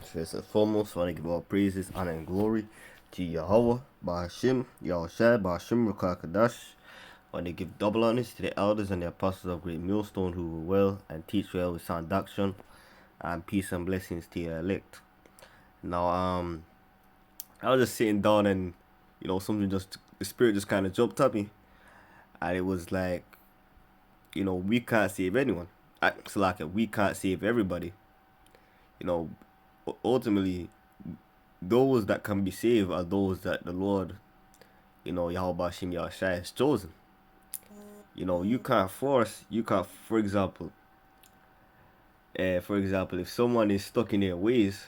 First and foremost, I want to give all praises, honor, and glory to Yahweh, Bahashim, Yahushai, Bahashim, Rukakadash. I want to give double honors to the elders and the apostles of Great Millstone who will well and teach well with sound doctrine, and peace and blessings to your elect. Now, I was just sitting down and, something the spirit just kind of jumped at me. And it was like, we can't save anyone. It's like we can't save everybody. You know, ultimately, those that can be saved are those that the Lord, Yahweh Bashim Yahushai has chosen. You can't for example, if someone is stuck in their ways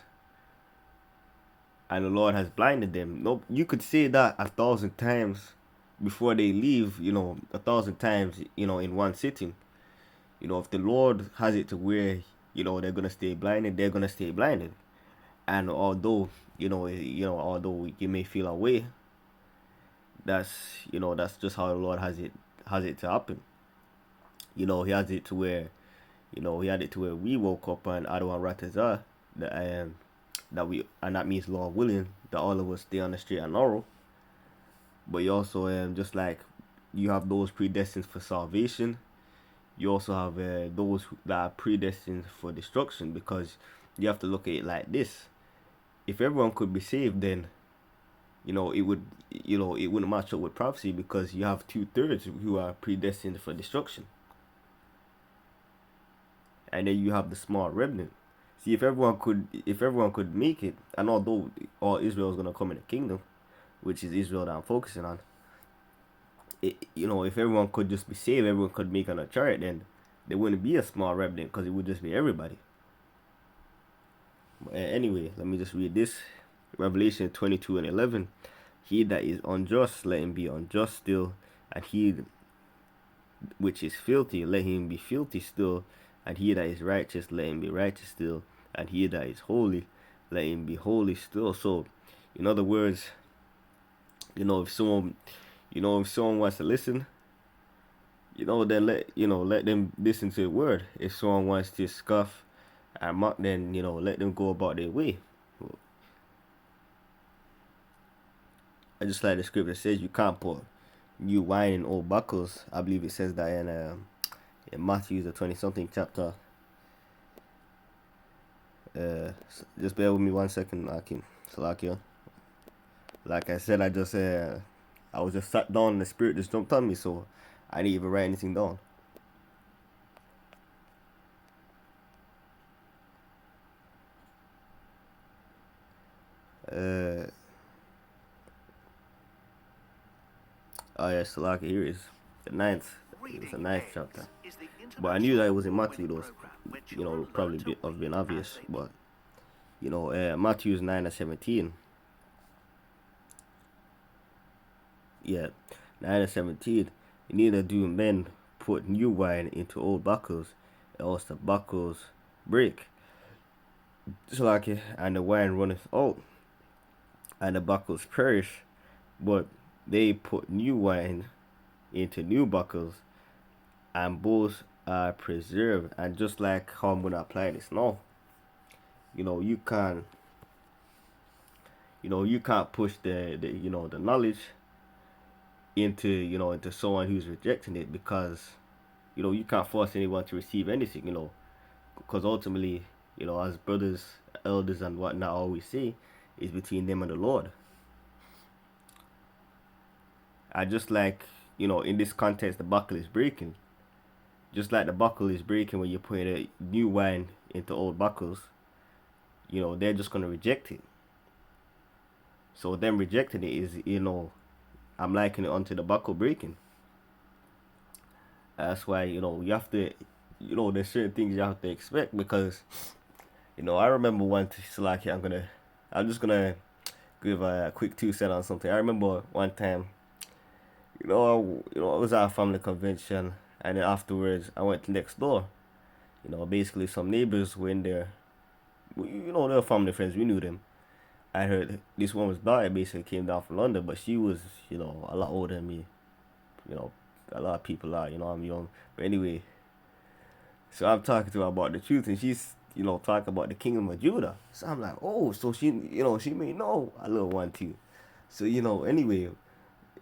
and the Lord has blinded them, no, you could say that 1,000 times before they leave, 1,000 times, in one sitting. If the Lord has it to where, they're gonna stay blinded, they're gonna stay blinded. And although, although you may feel away, that's just how the Lord has it to happen. He has it to where, he had it to where we woke up and Adawan Ratazah, that means Lord willing that all of us stay on the straight and narrow. But you also just like you have those predestined for salvation, you also have those that are predestined for destruction, because you have to look at it like this: if everyone could be saved, then it wouldn't match up with prophecy, because you have 2/3 who are predestined for destruction, and then you have the small remnant. See, if everyone could make it, and although all Israel is gonna come in the kingdom, which is Israel that I'm focusing on, if everyone could just be saved, everyone could make on a chart, then there wouldn't be a small remnant, because it would just be everybody. But anyway, let me just read this. Revelation 22:11. He that is unjust, let him be unjust still, and he which is filthy, let him be filthy still, and he that is righteous, let him be righteous still, and he that is holy, let him be holy still. So, in other words, if someone wants to listen, then let them listen to the word. If someone wants to scoff and mock, then let them go about their way. I just like the scripture says, you can't put new wine in old buckles. I believe it says that in Matthew, the 20-something chapter. Just bear with me 1 second, Akim. Salakia. Like I said, I was just sat down and the spirit just jumped on me, so I didn't even write anything down. Oh yeah, Salakia, here is the ninth. It's the ninth chapter. But I knew that it was in Matthew, though. Probably have been obvious, but Matthew's 9:17. Yeah, 9:17. Neither do men put new wine into old buckles, else the buckles break. And the wine runneth out, and the buckles perish. But they put new wine into new buckles, and both are preserved. And just like how I'm gonna apply this now, you can't push the knowledge into someone who's rejecting it, because you can't force anyone to receive anything, because ultimately, as brothers, elders, and whatnot always say, is between them and the Lord. I just like, in this context, the buckle is breaking. Just like the buckle is breaking when you're putting a new wine into old buckles, they're just gonna reject it. So them rejecting it is, I'm likening it onto the buckle breaking. That's why, you have to, there's certain things you have to expect, because, I remember one, I'm just gonna give a quick 2 cents on something. I remember one time, I was at a family convention, and then afterwards I went next door. Basically some neighbors were in there. They were family friends, we knew them. I heard this woman's daughter basically came down from London, but she was, a lot older than me. A lot of people are, I'm young. But anyway, so I'm talking to her about the truth, and she's, talk about the kingdom of Judah. So I'm like, oh, so she may know a little one too. So anyway,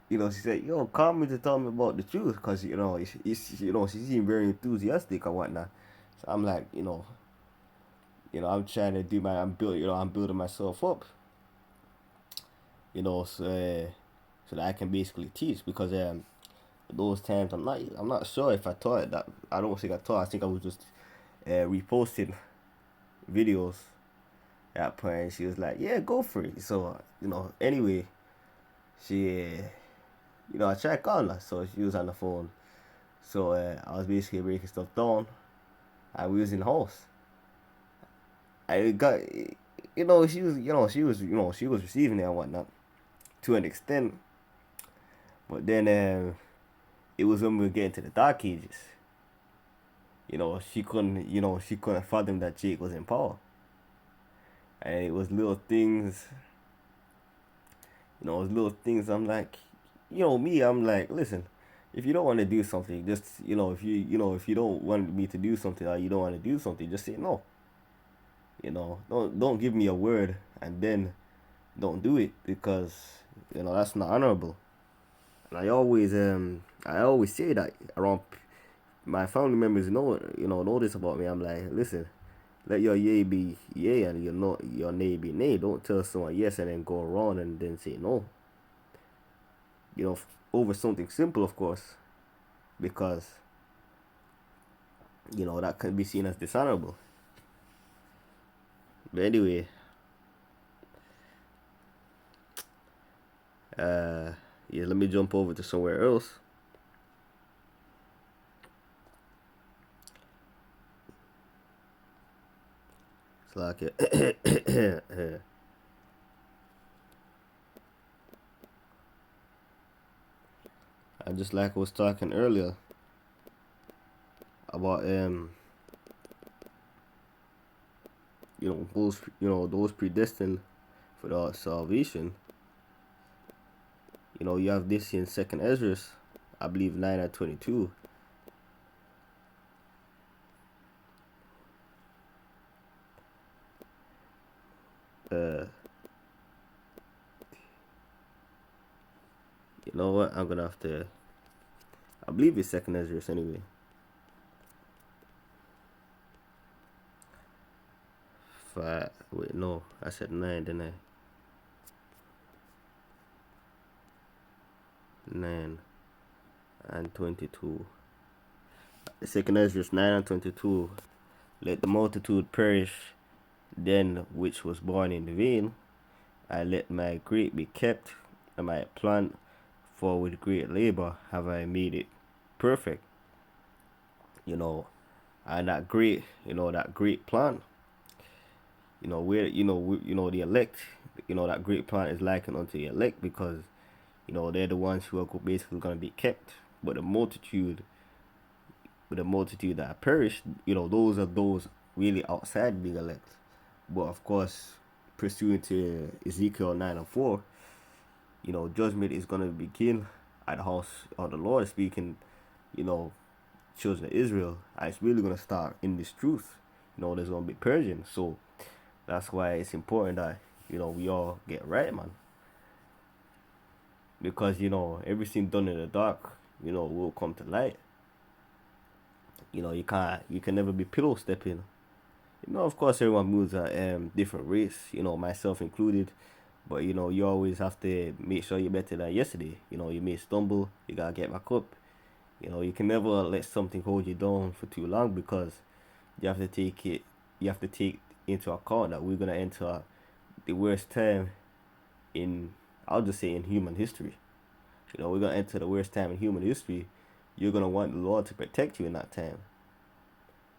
she said, yo, call me to tell me about the truth, cause she seemed very enthusiastic or whatnot. So I'm like, I'm trying to do I'm building myself up, so that I can basically teach, because those times I'm not sure if I taught that. I don't think I taught. I think I was just reposting videos at that point. She was like, yeah, go for it. So anyway, she I tried calling her, so she was on the phone. So I was basically breaking stuff down, and we was in the house. I got, she was receiving it and whatnot to an extent, but then it was when we were getting to the dark ages. She couldn't fathom that Jake was in power, and it was little things. It was little things. I'm like, me. I'm like, listen, if you don't want to do something, just if you don't want me to do something, or you don't want to do something, just say no. Don't give me a word and then don't do it, because that's not honorable. And I always say that around my family members. Know this about me. I'm like, listen, let your yay be yay and your nay be nay. Don't tell someone yes and then go around and then say no. Over something simple, of course, because that can be seen as dishonorable. But anyway, yeah, let me jump over to somewhere else. It's like it. I just like I was talking earlier about those predestined for the salvation. You have this in Second Ezra, I believe 9:22. You know what? I'm gonna have to. I believe it's Second Ezra anyway. Wait, no, I said 9, didn't I? 9:22. Second Ezra 9:22. Let the multitude perish, then which was born in vain. I let my grape be kept, and my plant, for with great labor have I made it perfect. And that great plant, where the elect, that great plant is likened unto the elect, because they're the ones who are basically going to be kept. But the multitude that perished, those are those really outside being elect. But of course, pursuant to Ezekiel 9:4, judgment is going to begin at the house of the Lord, speaking, children of Israel. And it's really going to start in this truth. There's going to be purging. So that's why it's important that, we all get right, man. Because, everything done in the dark, will come to light. You can never be pillow stepping. Of course, everyone moves at different rates, myself included. But, you always have to make sure you're better than yesterday. You may stumble, you gotta get back up. You can never let something hold you down for too long, because you have to take into account that we're gonna enter the worst time I'll just say in human history. We're gonna enter the worst time in human history. You're gonna want the Lord to protect you in that time,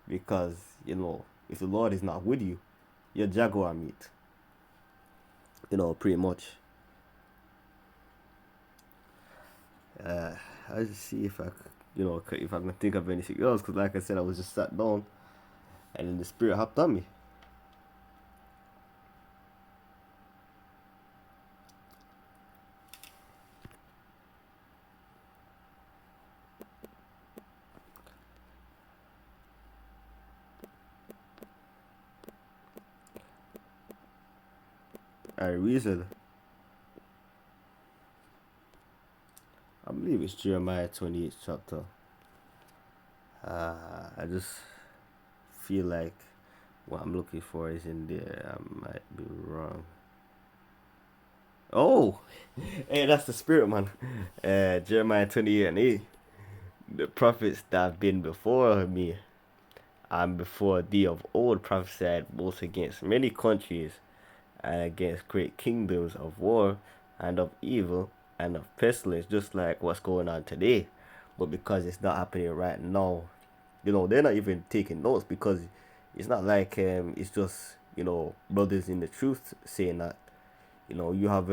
because if the Lord is not with you, you're jaguar meat. Pretty much. I just see if I can think of anything else, because like I said, I was just sat down, and then the Spirit hopped on me. I reason. I believe it's Jeremiah 28th chapter. I just feel like what I'm looking for is in there. I might be wrong. Oh, hey, that's the spirit, man. Jeremiah 28:8. The prophets that have been before me and before thee of old prophesied both against many countries and against great kingdoms of war and of evil and of pestilence, just like what's going on today. But because it's not happening right now, they're not even taking notes because it's not like it's just brothers in the truth saying that. You have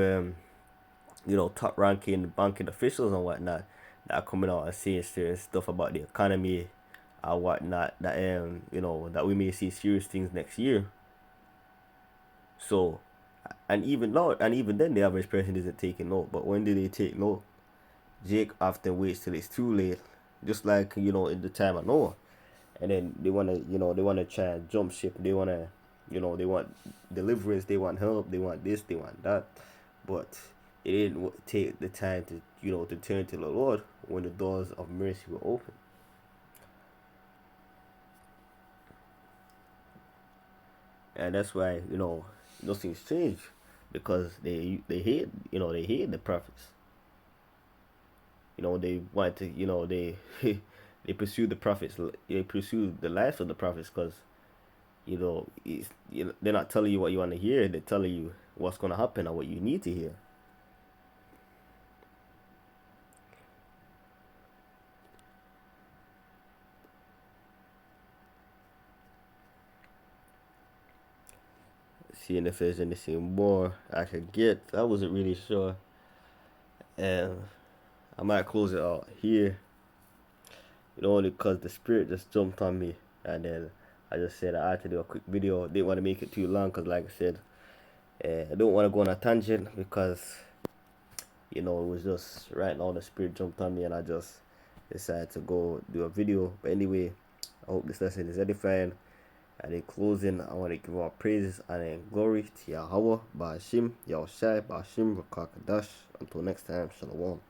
top ranking banking officials and whatnot that are coming out and saying serious stuff about the economy and whatnot that that we may see serious things next year. So, and even then the average person isn't taking note. But when do they take note? Jake often waits till it's too late, just like in the time of Noah, and then they wanna try and jump ship. They want deliverance, they want help, they want this, they want that, but they didn't take the time to to turn to the Lord when the doors of mercy were open. And that's why nothing's changed because they hate the prophets. They want to they pursue the prophets. They pursue the lives of the prophets because they're not telling you what you want to hear. They're telling you what's going to happen or what you need to hear. Seeing if there's anything more I could get. I wasn't really sure, and I might close it out here. Only because the spirit just jumped on me, and then I just said I had to do a quick video. Didn't want to make it too long because, like I said, I don't want to go on a tangent because it was just right now the spirit jumped on me, and I just decided to go do a video. But anyway, I hope this lesson is edifying. And in closing, I want to give all praises and glory to Yahweh, Ba'ashim, Yahushai, Ba'ashim, Rakakadash. Until next time, Shalom.